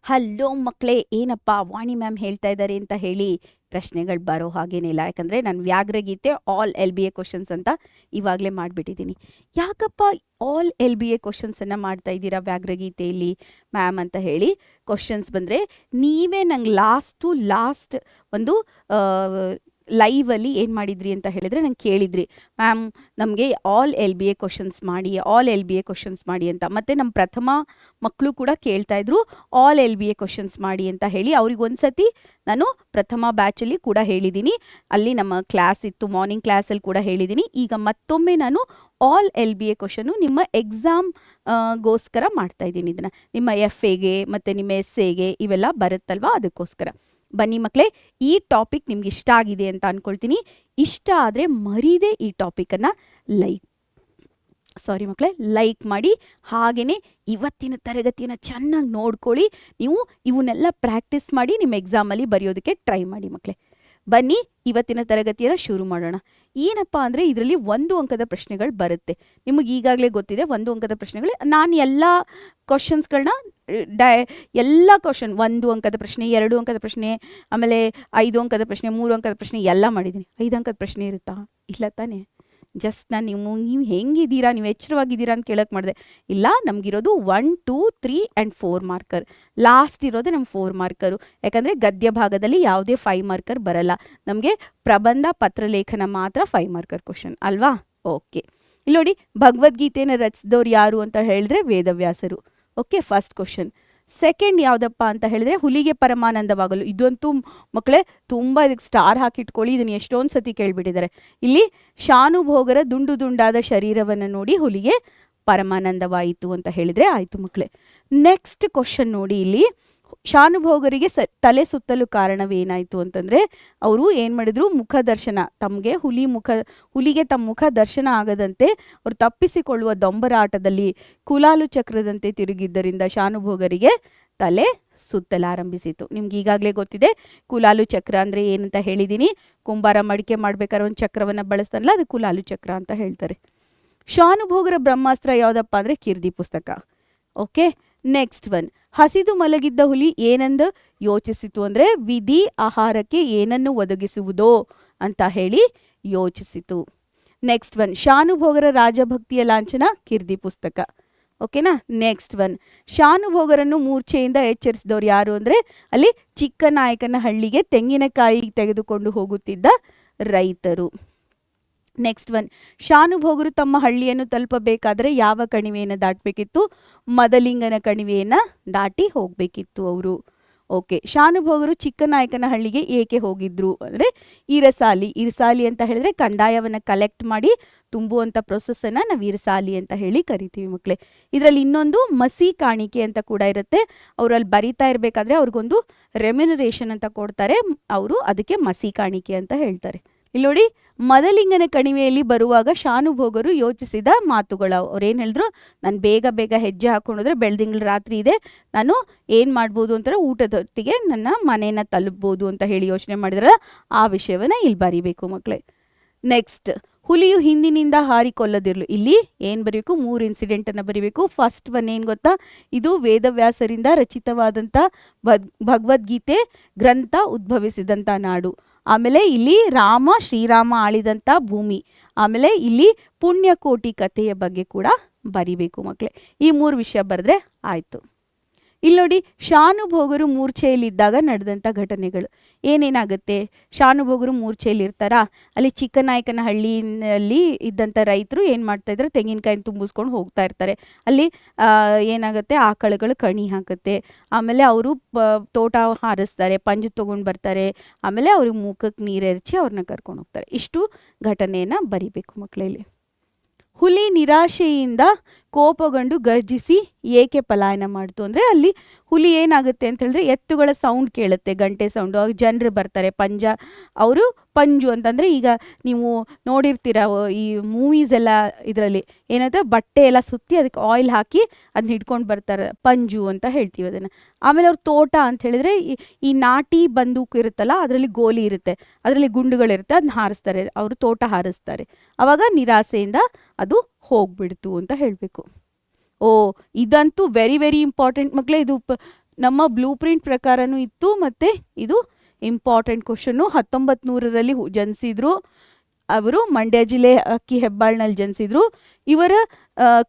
Hello ಮಕ್ಕಳೇ, ಏನಪ್ಪ ವಾಣಿ ma'am ಹೇಳ್ತಾ ಇದ್ದಾರೆ ಅಂತ ಹೇಳಿ ಪ್ರಶ್ನೆಗಳು ಬರೋ ಹಾಗೇನಿಲ್ಲ. ಯಾಕಂದರೆ ನಾನು ವ್ಯಾಘ್ರಗೀತೆ ಆಲ್ LBA ಕ್ವಶನ್ಸ್ ಅಂತ ಇವಾಗಲೇ ಮಾಡಿಬಿಟ್ಟಿದ್ದೀನಿ. ಯಾಕಪ್ಪ ಆಲ್ LBA ಕ್ವಶನ್ಸನ್ನು ಮಾಡ್ತಾ ಇದ್ದೀರಾ ವ್ಯಾಘ್ರಗೀತೆಯಲ್ಲಿ ಮ್ಯಾಮ್ ಅಂತ ಹೇಳಿ ಕ್ವಶನ್ಸ್ ಬಂದರೆ, ನೀವೇ ನಂಗೆ ಲಾಸ್ಟ್ ಒಂದು ಲೈವಲ್ಲಿ ಏನು ಮಾಡಿದ್ರಿ ಅಂತ ಹೇಳಿದರೆ ನಂಗೆ ಕೇಳಿದ್ರಿ, ಮ್ಯಾಮ್ ನಮಗೆ ಆಲ್ LBA ಕ್ವಶನ್ಸ್ ಮಾಡಿ ಅಂತ. ಮತ್ತು ನಮ್ಮ ಪ್ರಥಮ ಮಕ್ಕಳು ಕೂಡ ಕೇಳ್ತಾ ಇದ್ರು ಆಲ್ LBA ಕ್ವಶನ್ಸ್ ಮಾಡಿ ಅಂತ ಹೇಳಿ. ಅವ್ರಿಗೊಂದ್ಸತಿ ನಾನು ಪ್ರಥಮ ಬ್ಯಾಚಲ್ಲಿ ಕೂಡ ಹೇಳಿದ್ದೀನಿ, ಅಲ್ಲಿ ನಮ್ಮ ಕ್ಲಾಸ್ ಇತ್ತು, ಮಾರ್ನಿಂಗ್ ಕ್ಲಾಸಲ್ಲಿ ಕೂಡ ಹೇಳಿದ್ದೀನಿ. ಈಗ ಮತ್ತೊಮ್ಮೆ ನಾನು ಆಲ್ LBA ಕ್ವಶನು ನಿಮ್ಮ ಎಕ್ಸಾಮ್ಗೋಸ್ಕರ ಮಾಡ್ತಾ ಇದ್ದೀನಿ. ಇದನ್ನು ನಿಮ್ಮ FAಗೆ ಮತ್ತು ನಿಮ್ಮ SAಗೆ ಇವೆಲ್ಲ ಬರುತ್ತಲ್ವ, ಅದಕ್ಕೋಸ್ಕರ. ಬನ್ನಿ ಮಕ್ಕಳೇ, ಈ ಟಾಪಿಕ್ ನಿಮ್ಗೆ ಇಷ್ಟ ಆಗಿದೆ ಅಂತ ಅಂದ್ಕೊಳ್ತೀನಿ. ಇಷ್ಟ ಆದರೆ ಮರೀದೆ ಈ ಟಾಪಿಕನ್ನು ಲೈಕ್ ಮಾಡಿ. ಹಾಗೆಯೇ ಇವತ್ತಿನ ತರಗತಿಯನ್ನು ಚೆನ್ನಾಗಿ ನೋಡ್ಕೊಳ್ಳಿ. ನೀವು ಇವನ್ನೆಲ್ಲ ಪ್ರಾಕ್ಟೀಸ್ ಮಾಡಿ ನಿಮ್ಮ ಎಕ್ಸಾಮಲ್ಲಿ ಬರೆಯೋದಕ್ಕೆ ಟ್ರೈ ಮಾಡಿ ಮಕ್ಕಳೇ. ಬನ್ನಿ ಇವತ್ತಿನ ತರಗತಿಯನ್ನು ಶುರು ಮಾಡೋಣ. ಏನಪ್ಪ ಅಂದರೆ ಇದರಲ್ಲಿ 1 ಅಂಕದ ಪ್ರಶ್ನೆಗಳು ಬರುತ್ತೆ. ನಿಮಗೆ ಈಗಾಗಲೇ ಗೊತ್ತಿದೆ 1 ಅಂಕದ ಪ್ರಶ್ನೆಗಳು. ನಾನು ಎಲ್ಲ ಕ್ವಶನ್ಸ್ಗಳನ್ನ ಎಲ್ಲ ಕ್ವಶನ್ 1 ಅಂಕದ ಪ್ರಶ್ನೆ, 2 ಅಂಕದ ಪ್ರಶ್ನೆ, ಆಮೇಲೆ 5 ಅಂಕದ ಪ್ರಶ್ನೆ, 3 ಅಂಕದ ಪ್ರಶ್ನೆ ಎಲ್ಲ ಮಾಡಿದ್ದೀನಿ. 5 ಅಂಕದ ಪ್ರಶ್ನೆ ಇರುತ್ತಾ? ಇಲ್ಲ ತಾನೇ. ಜಸ್ಟ್ ನಾನು ನೀವು ಹೆಂಗಿದ್ದೀರಾ, ನೀವು ಎಚ್ಚರವಾಗಿದ್ದೀರಾ ಅಂತ ಕೇಳಕ್ಕೆ ಮಾಡಿದೆ. ಇಲ್ಲ, ನಮಗಿರೋದು 1, 2, 3 ಆ್ಯಂಡ್ 4 ಮಾರ್ಕರ್. ಲಾಸ್ಟ್ ಇರೋದೇ ನಮ್ಮ 4 ಮಾರ್ಕರು. ಯಾಕಂದರೆ ಗದ್ಯ ಭಾಗದಲ್ಲಿ ಯಾವುದೇ 5 ಮಾರ್ಕರ್ ಬರಲ್ಲ. ನಮಗೆ ಪ್ರಬಂಧ ಪತ್ರಲೇಖನ ಮಾತ್ರ 5 ಮಾರ್ಕರ್ ಕ್ವಶನ್ ಅಲ್ವಾ? ಓಕೆ, ಇಲ್ಲಿ ನೋಡಿ, ಭಗವದ್ಗೀತೆಯನ್ನು ರಚಿಸಿದವ್ರು ಯಾರು ಅಂತ ಹೇಳಿದ್ರೆ ವೇದವ್ಯಾಸರು. Okay, first question. ಸೆಕೆಂಡ್ ಯಾವುದಪ್ಪ ಅಂತ ಹೇಳಿದ್ರೆ ಹುಲಿಗೆ ಪರಮಾನಂದವಾಗಲು. ಇದಂತೂ ಮಕ್ಕಳೇ ತುಂಬ ಇದಕ್ಕೆ ಸ್ಟಾರ್ ಹಾಕಿಟ್ಕೊಳ್ಳಿ, ಇದನ್ನು ಎಷ್ಟೊಂದು ಸತಿ ಕೇಳಿಬಿಟ್ಟಿದ್ದಾರೆ. ಇಲ್ಲಿ ಶಾನುಭೋಗರ ದುಂಡು ದುಂಡಾದ ಶರೀರವನ್ನು ನೋಡಿ ಹುಲಿಗೆ ಪರಮಾನಂದವಾಯಿತು ಅಂತ ಹೇಳಿದರೆ ಆಯಿತು ಮಕ್ಕಳೇ. ನೆಕ್ಸ್ಟ್ ಕ್ವಶನ್ ನೋಡಿ, ಇಲ್ಲಿ ಶಾನುಭೋಗರಿಗೆ ತಲೆ ಸುತ್ತಲು ಕಾರಣವೇನಾಯಿತು ಅಂತಂದರೆ, ಅವರು ಏನು ಮಾಡಿದ್ರು, ಮುಖದರ್ಶನ, ತಮಗೆ ಹುಲಿಗೆ ತಮ್ಮ ಮುಖ ದರ್ಶನ ಆಗದಂತೆ ಅವರು ತಪ್ಪಿಸಿಕೊಳ್ಳುವ ದೊಂಬರಾಟದಲ್ಲಿ ಕುಲಾಲು ಚಕ್ರದಂತೆ ತಿರುಗಿದ್ದರಿಂದ ಶಾನುಭೋಗರಿಗೆ ತಲೆ ಸುತ್ತಲಾರಂಭಿಸಿತು. ನಿಮ್ಗೆ ಈಗಾಗಲೇ ಗೊತ್ತಿದೆ ಕುಲಾಲು ಚಕ್ರ ಅಂದರೆ ಏನಂತ ಹೇಳಿದ್ದೀನಿ. ಕುಂಬಾರ ಮಡಿಕೆ ಮಾಡ್ಬೇಕಾದ್ರೆ ಒಂದು ಚಕ್ರವನ್ನು ಬಳಸ್ತಾನಲ್ಲ, ಅದು ಕುಲಾಲು ಚಕ್ರ ಅಂತ ಹೇಳ್ತಾರೆ. ಶಾನುಭೋಗರ ಬ್ರಹ್ಮಾಸ್ತ್ರ ಯಾವುದಪ್ಪ ಅಂದರೆ ಕೀರ್ತಿ ಪುಸ್ತಕ. Okay, next one. ಹಸಿದು ಮಲಗಿದ್ದ ಹುಲಿ ಏನೆಂದು ಯೋಚಿಸಿತು ಅಂದರೆ ವಿಧಿ ಆಹಾರಕ್ಕೆ ಏನನ್ನು ಒದಗಿಸುವುದೋ ಅಂತ ಹೇಳಿ ಯೋಚಿಸಿತು. Next one. ಶಾನುಭೋಗರ ರಾಜಭಕ್ತಿಯ ಲಾಂಛನ ಕೀರ್ತಿ ಪುಸ್ತಕ. ಓಕೆನಾ. Next one. ಶಾನುಭೋಗರನ್ನು ಮೂರ್ಛೆಯಿಂದ ಎಚ್ಚರಿಸಿದವರು ಯಾರು ಅಂದರೆ ಅಲ್ಲಿ ಚಿಕ್ಕನಾಯಕನಹಳ್ಳಿಗೆ ತೆಂಗಿನಕಾಯಿ ತೆಗೆದುಕೊಂಡು ಹೋಗುತ್ತಿದ್ದ ರೈತರು. Next one. ಶಾನುಭೋಗರು ತಮ್ಮ ಹಳ್ಳಿಯನ್ನು ತಲುಪಬೇಕಾದರೆ ಯಾವ ಕಣಿವೆಯನ್ನು ದಾಟಬೇಕಿತ್ತು? ಮದಲಿಂಗನ ಕಣಿವೆಯನ್ನು ದಾಟಿ ಹೋಗಬೇಕಿತ್ತು ಅವರು. ಓಕೆ, ಶಾನುಭೋಗರು ಚಿಕ್ಕನಾಯಕನಹಳ್ಳಿಗೆ ಏಕೆ ಹೋಗಿದ್ರು ಅಂದರೆ ಇರಸಾಲಿ ಅಂತ ಹೇಳಿದ್ರೆ ಕಂದಾಯವನ್ನು ಕಲೆಕ್ಟ್ ಮಾಡಿ ತುಂಬುವಂಥ ಪ್ರೊಸೆಸ್ಸನ್ನು ನಾವು ಇರಸಾಲಿ ಅಂತ ಹೇಳಿ ಕರಿತೀವಿ ಮಕ್ಕಳೇ. ಇದರಲ್ಲಿ ಇನ್ನೊಂದು ಮಸಿ ಕಾಣಿಕೆ ಅಂತ ಕೂಡ ಇರುತ್ತೆ. ಅವರಲ್ಲಿ ಬರಿತಾ ಇರಬೇಕಾದ್ರೆ ಅವ್ರಿಗೊಂದು ರೆಮ್ಯುನರೇಷನ್ ಅಂತ ಕೊಡ್ತಾರೆ, ಅವರು ಅದಕ್ಕೆ ಮಸಿ ಕಾಣಿಕೆ ಅಂತ ಹೇಳ್ತಾರೆ. ಇಲ್ಲಿ ನೋಡಿ, ಮದಲಿಂಗನ ಕಣಿವೆಯಲ್ಲಿ ಬರುವಾಗ ಶಾನುಭೋಗರು ಯೋಚಿಸಿದ ಮಾತುಗಳು. ಅವ್ರೇನು ಹೇಳಿದ್ರು, ನಾನು ಬೇಗ ಹೆಜ್ಜೆ ಹಾಕೊಂಡ್ರೆ ಬೆಳ್ದಿಂಗಳ ರಾತ್ರಿ ಇದೆ, ನಾನು ಏನು ಮಾಡ್ಬೋದು ಅಂತಾರೆ, ಊಟದೊತ್ತಿಗೆ ನನ್ನ ಮನೆಯನ್ನು ತಲುಪ್ಬೋದು ಅಂತ ಹೇಳಿ ಯೋಚನೆ ಮಾಡಿದ್ರಲ್ಲ, ಆ ವಿಷಯವನ್ನು ಇಲ್ಲಿ ಬರಿಬೇಕು ಮಕ್ಕಳೇ. ನೆಕ್ಸ್ಟ್. ಹುಲಿಯು ಹಿಂದಿನಿಂದ ಹಾರಿಕೊಳ್ಳದಿರಲು. ಇಲ್ಲಿ ಏನು ಬರೀಬೇಕು? 3 ಇನ್ಸಿಡೆಂಟನ್ನು ಬರೀಬೇಕು. ಫಸ್ಟ್ ಒನ್ ಏನು ಗೊತ್ತಾ? ಇದು ವೇದವ್ಯಾಸರಿಂದ ರಚಿತವಾದಂಥ ಭಗವದ್ಗೀತೆ ಗ್ರಂಥ ಉದ್ಭವಿಸಿದಂಥ ನಾಡು. ಆಮೇಲೆ ಇಲ್ಲಿ ಶ್ರೀರಾಮ ಆಳಿದಂಥ ಭೂಮಿ. ಆಮೇಲೆ ಇಲ್ಲಿ ಪುಣ್ಯಕೋಟಿ ಕಥೆಯ ಬಗ್ಗೆ ಕೂಡ ಬರಿಬೇಕು ಮಕ್ಕಳೇ. ಈ 3 ವಿಷಯ ಬರೆದ್ರೆ ಆಯಿತು. ಇಲ್ಲಿ ನೋಡಿ, ಶಾನುಭೋಗರು ಮೂರ್ಛೆಯಲ್ಲಿದ್ದಾಗ ನಡೆದಂಥ ಘಟನೆಗಳು ಏನೇನಾಗುತ್ತೆ? ಶಾನುಭೋಗರು ಮೂರ್ಛೆಯಲ್ಲಿರ್ತಾರಾ, ಅಲ್ಲಿ ಚಿಕ್ಕನಾಯಕನಹಳ್ಳಿಯಲ್ಲಿ ಇದ್ದಂಥ ರೈತರು ಏನು ಮಾಡ್ತಾಯಿದ್ರೆ ತೆಂಗಿನಕಾಯಿನ ತುಂಬಿಸ್ಕೊಂಡು ಹೋಗ್ತಾ ಇರ್ತಾರೆ. ಅಲ್ಲಿ ಏನಾಗುತ್ತೆ, ಆಕಳುಗಳು ಕಣಿ ಹಾಕುತ್ತೆ. ಆಮೇಲೆ ಅವರು ತೋಟ ಹಾರಿಸ್ತಾರೆ, ಪಂಜು ತೊಗೊಂಡು ಬರ್ತಾರೆ. ಆಮೇಲೆ ಅವ್ರಿಗೆ ಮುಖಕ್ಕೆ ನೀರೆರಚಿ ಅವ್ರನ್ನ ಕರ್ಕೊಂಡು ಹೋಗ್ತಾರೆ. ಇಷ್ಟು ಘಟನೆಯನ್ನು ಬರಿಬೇಕು ಮಕ್ಕಳಲ್ಲಿ. ಹುಲಿ ನಿರಾಶೆಯಿಂದ ಕೋಪಗೊಂಡು ಗರ್ಜಿಸಿ ಏಕೆ ಪಲಾಯನ ಮಾಡ್ತು ಅಂದರೆ, ಅಲ್ಲಿ ಹುಲಿ ಏನಾಗುತ್ತೆ ಅಂತ ಹೇಳಿದ್ರೆ ಎತ್ತುಗಳ ಸೌಂಡ್ ಕೇಳುತ್ತೆ, ಗಂಟೆ ಸೌಂಡು. ಆಗ ಜನರು ಬರ್ತಾರೆ, ಅವರು ಪಂಜು ಅಂತಂದರೆ ಈಗ ನೀವು ನೋಡಿರ್ತೀರ ಈ ಮೂವೀಸ್ ಎಲ್ಲ, ಇದರಲ್ಲಿ ಏನಂತ ಬಟ್ಟೆ ಎಲ್ಲ ಸುತ್ತಿ ಅದಕ್ಕೆ ಆಯಿಲ್ ಹಾಕಿ ಅದನ್ನ ಹಿಡ್ಕೊಂಡು ಬರ್ತಾರೆ, ಪಂಜು ಅಂತ ಹೇಳ್ತೀವಿ ಅದನ್ನು. ಆಮೇಲೆ ಅವ್ರ ತೋಟ ಅಂತ ಹೇಳಿದ್ರೆ ಈ ನಾಟಿ ಬಂದೂಕು ಇರುತ್ತಲ್ಲ, ಅದರಲ್ಲಿ ಗೋಲಿ ಇರುತ್ತೆ, ಅದರಲ್ಲಿ ಗುಂಡುಗಳಿರುತ್ತೆ, ಅದನ್ನ ಹಾರಿಸ್ತಾರೆ, ಅವರು ತೋಟ ಹಾರಿಸ್ತಾರೆ. ಆವಾಗ ನಿರಾಸೆಯಿಂದ ಅದು ಹೋಗ್ಬಿಡ್ತು ಅಂತ ಹೇಳಬೇಕು. ಇದಂತೂ ವೆರಿ ಇಂಪಾರ್ಟೆಂಟ್ ಮಕ್ಕಳೇ. ಇದು ನಮ್ಮ ಬ್ಲೂ ಪ್ರಿಂಟ್ ಪ್ರಕಾರನೂ ಇತ್ತು ಮತ್ತು ಇದು ಇಂಪಾರ್ಟೆಂಟ್ ಕ್ವಶನ್ನು. 1900ರಲ್ಲಿ ಜನಿಸಿದ್ರು ಅವರು. ಮಂಡ್ಯ ಜಿಲ್ಲೆ ಅಕ್ಕಿ ಹೆಬ್ಬಾಳ್ನಲ್ಲಿ ಜನಿಸಿದ್ರು. ಇವರ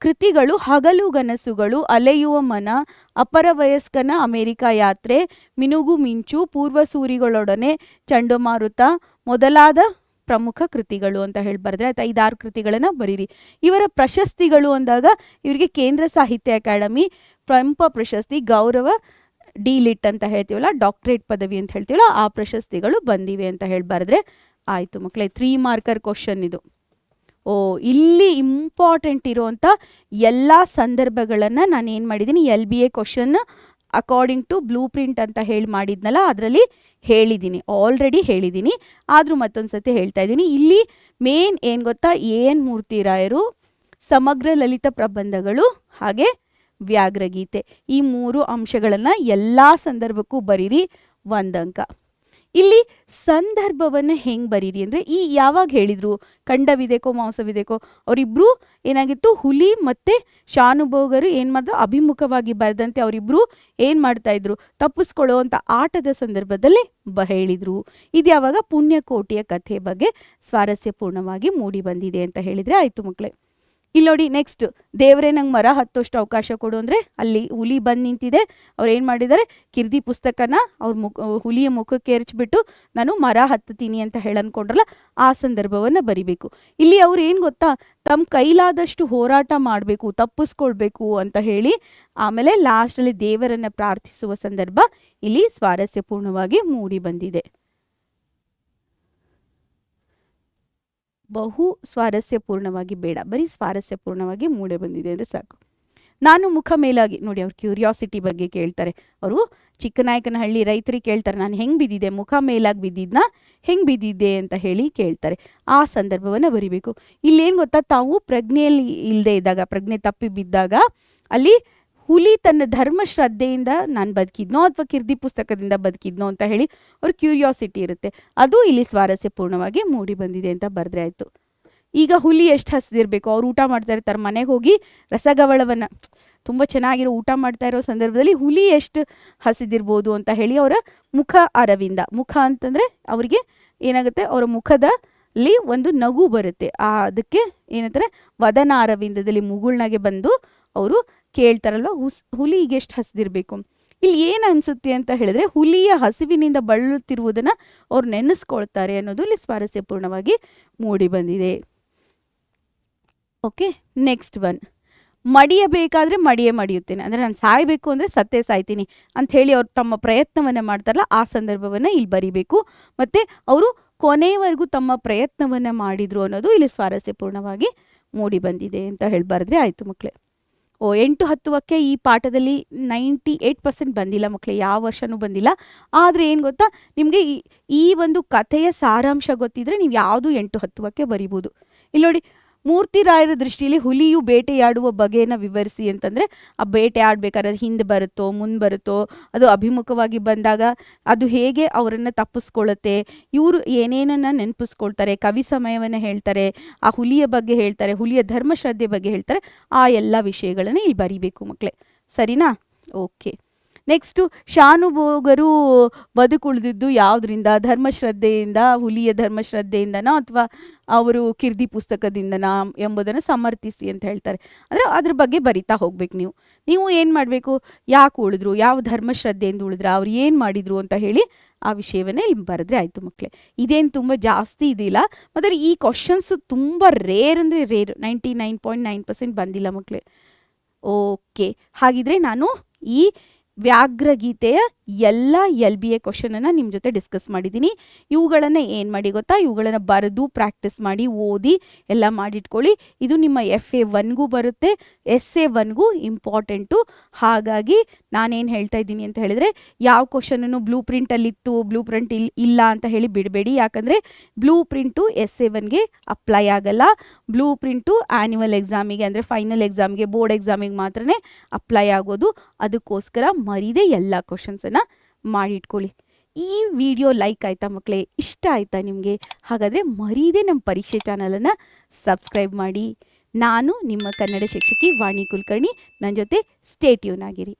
ಕೃತಿಗಳು ಹಗಲುಗನಸುಗಳು, ಅಲೆಯುವ ಮನ, ಅಪರ ವಯಸ್ಕನ ಅಮೆರಿಕ ಯಾತ್ರೆ, ಮಿನುಗು ಮಿಂಚು, ಪೂರ್ವಸೂರಿಗಳೊಡನೆ, ಚಂಡಮಾರುತ ಮೊದಲಾದ ಪ್ರಮುಖ ಕೃತಿಗಳು ಅಂತ ಹೇಳಿ ಬರೆದ್ರೆ ಆಯ್ತಾ. 5-6 ಕೃತಿಗಳನ್ನು ಬರೀರಿ. ಇವರ ಪ್ರಶಸ್ತಿಗಳು ಅಂದಾಗ ಇವರಿಗೆ ಕೇಂದ್ರ ಸಾಹಿತ್ಯ ಅಕಾಡೆಮಿ ಪ್ರಮುಖ ಪ್ರಶಸ್ತಿ, ಗೌರವ ಡಿ.ಲಿಟ್ ಅಂತ ಹೇಳ್ತೀವಲ್ಲ, ಡಾಕ್ಟ್ರೇಟ್ ಪದವಿ ಅಂತ ಹೇಳ್ತೀವಲ್ಲ, ಆ ಪ್ರಶಸ್ತಿಗಳು ಬಂದಿವೆ ಅಂತ ಹೇಳಿ ಬರೆದ್ರೆ ಆಯಿತು ಮಕ್ಕಳೇ. 3 ಮಾರ್ಕರ್ ಕ್ವಶನ್ ಇದು. ಇಲ್ಲಿ ಇಂಪಾರ್ಟೆಂಟ್ ಇರುವಂಥ ಎಲ್ಲ ಸಂದರ್ಭಗಳನ್ನು ನಾನು ಏನು ಮಾಡಿದ್ದೀನಿ, LBA question according to blue print ಅಂತ ಹೇಳಿ ಮಾಡಿದ್ನಲ್ಲ, ಅದರಲ್ಲಿ ಹೇಳಿದ್ದೀನಿ, ಆಲ್ರೆಡಿ ಹೇಳಿದ್ದೀನಿ. ಆದರೂ ಮತ್ತೊಂದು ಸತಿ ಹೇಳ್ತಾ ಇದ್ದೀನಿ. ಇಲ್ಲಿ ಮೇನ್ ಏನು ಗೊತ್ತಾ, ಎನ್ ಮೂರ್ತಿರಾಯರು ಸಮಗ್ರ ಲಲಿತ ಪ್ರಬಂಧಗಳು ಹಾಗೆ ವ್ಯಾಘ್ರಗೀತೆ, ಈ 3 ಅಂಶಗಳನ್ನು ಎಲ್ಲ ಸಂದರ್ಭಕ್ಕೂ ಬರೀರಿ, 1 ಅಂಕ. ಇಲ್ಲಿ ಸಂದರ್ಭವನ್ನು ಹೆಂಗೆ ಬರೀರಿ ಅಂದರೆ, ಈ ಯಾವಾಗ ಹೇಳಿದರು ಖಂಡವಿದೆಕೋ ಮಾಂಸವಿದೆಕೋ, ಅವರಿಬ್ಬರು ಏನಾಗಿತ್ತು, ಹುಲಿ ಮತ್ತು ಶಾನುಭೋಗರು ಏನು ಮಾಡಿದ್ರು, ಅಭಿಮುಖವಾಗಿ ಬರೆದಂತೆ ಅವರಿಬ್ಬರು ಏನು ಮಾಡ್ತಾಯಿದ್ರು, ತಪ್ಪಿಸ್ಕೊಳ್ಳೋ ಅಂಥ ಆಟದ ಸಂದರ್ಭದಲ್ಲಿ ಹೇಳಿದರು. ಇದು ಯಾವಾಗ, ಪುಣ್ಯಕೋಟಿಯ ಕಥೆ ಬಗ್ಗೆ ಸ್ವಾರಸ್ಯಪೂರ್ಣವಾಗಿ ಮೂಡಿ ಬಂದಿದೆ ಅಂತ ಹೇಳಿದರೆ ಆಯಿತು ಮಕ್ಕಳೇ. ಇಲ್ಲಿ ನೋಡಿ, ನೆಕ್ಸ್ಟ್, ದೇವರೇ ನಂಗೆ ಮರ ಹತ್ತೋಷ್ಟು ಅವಕಾಶ ಕೊಡು ಅಂದರೆ ಅಲ್ಲಿ ಹುಲಿ ಬಂದು ನಿಂತಿದೆ. ಅವ್ರು ಏನು ಮಾಡಿದ್ದಾರೆ, ಕಿರ್ದಿ ಪುಸ್ತಕನ ಹುಲಿಯ ಮುಖಕ್ಕೆ ಎರಚಿಬಿಟ್ಟು ನಾನು ಮರ ಹತ್ತೀನಿ ಅಂತ ಹೇಳನ್ಕೊಂಡ್ರಲ್ಲ, ಆ ಸಂದರ್ಭವನ್ನು ಬರಿಬೇಕು. ಇಲ್ಲಿ ಅವ್ರು ಏನು ಗೊತ್ತಾ, ತಮ್ಮ ಕೈಲಾದಷ್ಟು ಹೋರಾಟ ಮಾಡಬೇಕು, ತಪ್ಪಿಸ್ಕೊಳ್ಬೇಕು ಅಂತ ಹೇಳಿ ಆಮೇಲೆ ಲಾಸ್ಟಲ್ಲಿ ದೇವರನ್ನು ಪ್ರಾರ್ಥಿಸುವ ಸಂದರ್ಭ ಇಲ್ಲಿ ಸ್ವಾರಸ್ಯಪೂರ್ಣವಾಗಿ ಮೂಡಿ ಬಂದಿದೆ. ಬಹು ಸ್ವಾರಸ್ಯಪೂರ್ಣವಾಗಿ ಬೇಡ, ಬರೀ ಸ್ವಾರಸ್ಯಪೂರ್ಣವಾಗಿ ಮೂಡಿ ಬಂದಿದೆ ಅಂದರೆ ಸಾಕು. ನಾನು ಮುಖ ಮೇಲಾಗಿ ನೋಡಿ, ಅವ್ರ ಕ್ಯೂರಿಯಾಸಿಟಿ ಬಗ್ಗೆ ಕೇಳ್ತಾರೆ. ಅವರು ಚಿಕ್ಕನಾಯಕನಹಳ್ಳಿ ರೈತರಿಗೆ ಕೇಳ್ತಾರೆ, ನಾನು ಹೆಂಗೆ ಬಿದ್ದಿದ್ದೆ, ಮುಖ ಮೇಲಾಗಿ ಬಿದ್ದಿದ್ನ ಹೆಂಗೆ ಬಿದ್ದಿದ್ದೆ ಅಂತ ಹೇಳಿ ಕೇಳ್ತಾರೆ. ಆ ಸಂದರ್ಭವನ್ನು ಬರಿಬೇಕು. ಇಲ್ಲೇನು ಗೊತ್ತಾ, ತಾವು ಪ್ರಜ್ಞೆಯಲ್ಲಿ ಇಲ್ಲದೆ ಇದ್ದಾಗ, ಪ್ರಜ್ಞೆ ತಪ್ಪಿ ಬಿದ್ದಾಗ ಅಲ್ಲಿ ಹುಲಿ ತನ್ನ ಧರ್ಮ ಶ್ರದ್ಧೆಯಿಂದ ನಾನು ಬದುಕಿದ್ನೋ ಅಥವಾ ಕಿರ್ದಿ ಪುಸ್ತಕದಿಂದ ಬದುಕಿದ್ನೋ ಅಂತ ಹೇಳಿ ಅವ್ರ ಕ್ಯೂರಿಯಾಸಿಟಿ ಇರುತ್ತೆ. ಅದು ಇಲ್ಲಿ ಸ್ವಾರಸ್ಯಪೂರ್ಣವಾಗಿ ಮೂಡಿ ಬಂದಿದೆ ಅಂತ ಬರೆದ್ರೆ ಆಯಿತು. ಈಗ ಹುಲಿ ಎಷ್ಟು ಹಸಿದಿರಬೇಕು, ಅವ್ರು ಊಟ ಮಾಡ್ತಾ ಇರ್ತಾರೆ, ಮನೆಗೆ ಹೋಗಿ ರಸಗವಳವನ್ನು ತುಂಬ ಚೆನ್ನಾಗಿರೋ ಊಟ ಮಾಡ್ತಾ ಇರೋ ಸಂದರ್ಭದಲ್ಲಿ ಹುಲಿ ಎಷ್ಟು ಹಸಿದಿರ್ಬೋದು ಅಂತ ಹೇಳಿ ಅವರ ಮುಖ ಅರವಿಂದ, ಮುಖ ಅಂತಂದರೆ ಅವರಿಗೆ ಏನಾಗುತ್ತೆ, ಅವರ ಮುಖದಲ್ಲಿ ಒಂದು ನಗು ಬರುತ್ತೆ. ಅದಕ್ಕೆ ಏನಂತಾರೆ, ವದನ ಅರವಿಂದದಲ್ಲಿ ಮುಗುಳ್ನಾಗೆ ಬಂದು ಅವರು ಕೇಳ್ತಾರಲ್ವ, ಹುಲಿಗೆ ಎಷ್ಟು ಹಸಿದಿರಬೇಕು. ಇಲ್ಲಿ ಏನು ಅನಿಸುತ್ತೆ ಅಂತ ಹೇಳಿದ್ರೆ, ಹುಲಿಯ ಹಸಿವಿನಿಂದ ಬಳಲುತ್ತಿರುವುದನ್ನು ಅವ್ರು ನೆನೆಸ್ಕೊಳ್ತಾರೆ ಅನ್ನೋದು ಇಲ್ಲಿ ಸ್ವಾರಸ್ಯಪೂರ್ಣವಾಗಿ ಮೂಡಿ ಬಂದಿದೆ. ಓಕೆ, ನೆಕ್ಸ್ಟ್ ಒನ್, ಮಡಿಯಬೇಕಾದ್ರೆ ಮಡಿಯುತ್ತೇನೆ ಅಂದರೆ ನಾನು ಸಾಯಬೇಕು ಅಂದರೆ ಸತ್ತೇ ಸಾಯ್ತೀನಿ ಅಂತ ಹೇಳಿ ಅವ್ರು ತಮ್ಮ ಪ್ರಯತ್ನವನ್ನು ಮಾಡ್ತಾರಲ್ಲ, ಆ ಸಂದರ್ಭವನ್ನು ಇಲ್ಲಿ ಬರಿಬೇಕು. ಮತ್ತು ಅವರು ಕೊನೆಯವರೆಗೂ ತಮ್ಮ ಪ್ರಯತ್ನವನ್ನು ಮಾಡಿದರು ಅನ್ನೋದು ಇಲ್ಲಿ ಸ್ವಾರಸ್ಯಪೂರ್ಣವಾಗಿ ಮೂಡಿ ಬಂದಿದೆ ಅಂತ ಹೇಳಿ ಬರೆದ್ರೆ ಆಯಿತು ಮಕ್ಕಳೇ. 8-10ಕ್ಕೆ ಈ ಪಾಠದಲ್ಲಿ 98% ಬಂದಿಲ್ಲ ಮಕ್ಕಳೇ, ಯಾವ ವರ್ಷವೂ ಬಂದಿಲ್ಲ. ಆದರೆ ಏನು ಗೊತ್ತಾ, ನಿಮಗೆ ಈ ಒಂದು ಕಥೆಯ ಸಾರಾಂಶ ಗೊತ್ತಿದ್ರೆ ನೀವು ಯಾವುದು 8-10ಕ್ಕೆ ಬರಿಬೋದು. ಇಲ್ಲಿ ನೋಡಿ, ಮೂರ್ತಿರಾಯರ ದೃಷ್ಟಿಯಲ್ಲಿ ಹುಲಿಯು ಬೇಟೆಯಾಡುವ ಬಗೆಯನ್ನು ವಿವರಿಸಿ ಅಂತಂದರೆ, ಆ ಬೇಟೆ ಆಡಬೇಕಾದ್ರೆ ಹಿಂದೆ ಬರುತ್ತೋ ಮುಂದೆ ಬರುತ್ತೋ, ಅದು ಅಭಿಮುಖವಾಗಿ ಬಂದಾಗ ಅದು ಹೇಗೆ ಅವರನ್ನು ತಪ್ಪಿಸ್ಕೊಳ್ಳುತ್ತೆ, ಇವರು ಏನೇನನ್ನು ನೆನಪಿಸ್ಕೊಳ್ತಾರೆ, ಕವಿ ಸಮಯವನ್ನು ಹೇಳ್ತಾರೆ, ಆ ಹುಲಿಯ ಬಗ್ಗೆ ಹೇಳ್ತಾರೆ, ಹುಲಿಯ ಧರ್ಮಶ್ರದ್ಧೆ ಬಗ್ಗೆ ಹೇಳ್ತಾರೆ, ಆ ಎಲ್ಲ ವಿಷಯಗಳನ್ನು ಇಲ್ಲಿ ಬರಿಬೇಕು ಮಕ್ಕಳೇ. ಸರಿನಾ? ಓಕೆ. ನೆಕ್ಸ್ಟು, ಶಾನುಭೋಗರು ಬದುಕುಳಿದಿದ್ದು ಯಾವುದರಿಂದ, ಧರ್ಮಶ್ರದ್ಧೆಯಿಂದ, ಹುಲಿಯ ಧರ್ಮಶ್ರದ್ಧೆಯಿಂದನೋ ಅಥವಾ ಅವರು ಕಿರ್ದಿ ಪುಸ್ತಕದಿಂದನಾ ಎಂಬುದನ್ನು ಸಮರ್ಥಿಸಿ ಅಂತ ಹೇಳ್ತಾರೆ. ಅಂದರೆ ಅದ್ರ ಬಗ್ಗೆ ಬರಿತಾ ಹೋಗ್ಬೇಕು. ನೀವು ಏನು ಮಾಡಬೇಕು, ಯಾಕೆ ಉಳಿದ್ರು, ಯಾವ ಧರ್ಮಶ್ರದ್ಧೆಯಿಂದ ಉಳಿದ್ರು, ಅವ್ರು ಏನು ಮಾಡಿದರು ಅಂತ ಹೇಳಿ ಆ ವಿಷಯವನ್ನೇ ಇಲ್ಲಿ ಬರೆದ್ರೆ ಆಯಿತು ಮಕ್ಕಳೇ. ಇದೇನು ತುಂಬ ಜಾಸ್ತಿ ಇದಿಲ್ಲ, ಮತ್ತು ಈ ಕ್ವಶನ್ಸು ತುಂಬ ರೇರ್ ಅಂದರೆ ರೇರ್, 99.9% ಬಂದಿಲ್ಲ ಮಕ್ಕಳೇ. ಓಕೆ, ಹಾಗಿದ್ರೆ ನಾನು ಈ ವ್ಯಾಘ್ರಗೀತೆಯ ಎಲ್ಲ LBA ಕ್ವಶನನ್ನು ನಿಮ್ಮ ಜೊತೆ ಡಿಸ್ಕಸ್ ಮಾಡಿದ್ದೀನಿ. ಇವುಗಳನ್ನು ಏನು ಮಾಡಿ ಗೊತ್ತಾ, ಇವುಗಳನ್ನು ಬರೆದು ಪ್ರಾಕ್ಟೀಸ್ ಮಾಡಿ ಓದಿ ಎಲ್ಲ ಮಾಡಿಟ್ಕೊಳ್ಳಿ. ಇದು ನಿಮ್ಮ FA 1ಗೂ ಬರುತ್ತೆ, SA 1ಗೂ ಇಂಪಾರ್ಟೆಂಟು. ಹಾಗಾಗಿ ನಾನೇನು ಹೇಳ್ತಾ ಇದ್ದೀನಿ ಅಂತ ಹೇಳಿದರೆ, ಯಾವ ಕ್ವಶನನ್ನು ಬ್ಲೂ ಪ್ರಿಂಟಲ್ಲಿತ್ತು ಬ್ಲೂ ಪ್ರಿಂಟ್ ಇಲ್ಲ ಅಂತ ಹೇಳಿ ಬಿಡಬೇಡಿ. ಯಾಕಂದರೆ ಬ್ಲೂ ಪ್ರಿಂಟು SA 1ಗೆ ಅಪ್ಲೈ ಆಗಲ್ಲ. ಬ್ಲೂ ಪ್ರಿಂಟು ಆ್ಯನ್ಯುವಲ್ ಎಕ್ಸಾಮಿಗೆ ಅಂದರೆ ಫೈನಲ್ ಎಕ್ಸಾಮ್ಗೆ, ಬೋರ್ಡ್ ಎಕ್ಸಾಮಿಗೆ ಮಾತ್ರನೇ ಅಪ್ಲೈ ಆಗೋದು. ಅದಕ್ಕೋಸ್ಕರ ಮರೀದೆ ಎಲ್ಲ ಕ್ವಶನ್ಸನ್ನು ಮಾಡಿಟ್ಕೊಳ್ಳಿ. ಈ ವಿಡಿಯೋ ಲೈಕ್ ಆಯಿತಾ ಮಕ್ಕಳೇ, ಇಷ್ಟ ಆಯಿತಾ ನಿಮಗೆ? ಹಾಗಾದರೆ ಮರೀದೆ ನಮ್ಮ ಪರೀಕ್ಷೆ ಚಾನಲನ್ನು ಸಬ್ಸ್ಕ್ರೈಬ್ ಮಾಡಿ. ನಾನು ನಿಮ್ಮ ಕನ್ನಡ ಶಿಕ್ಷಕಿ ವಾಣಿ ಕುಲಕರ್ಣಿ, ನನ್ನ ಜೊತೆ ಸ್ಟೇ ಟ್ಯೂನ್ ಆಗಿರಿ.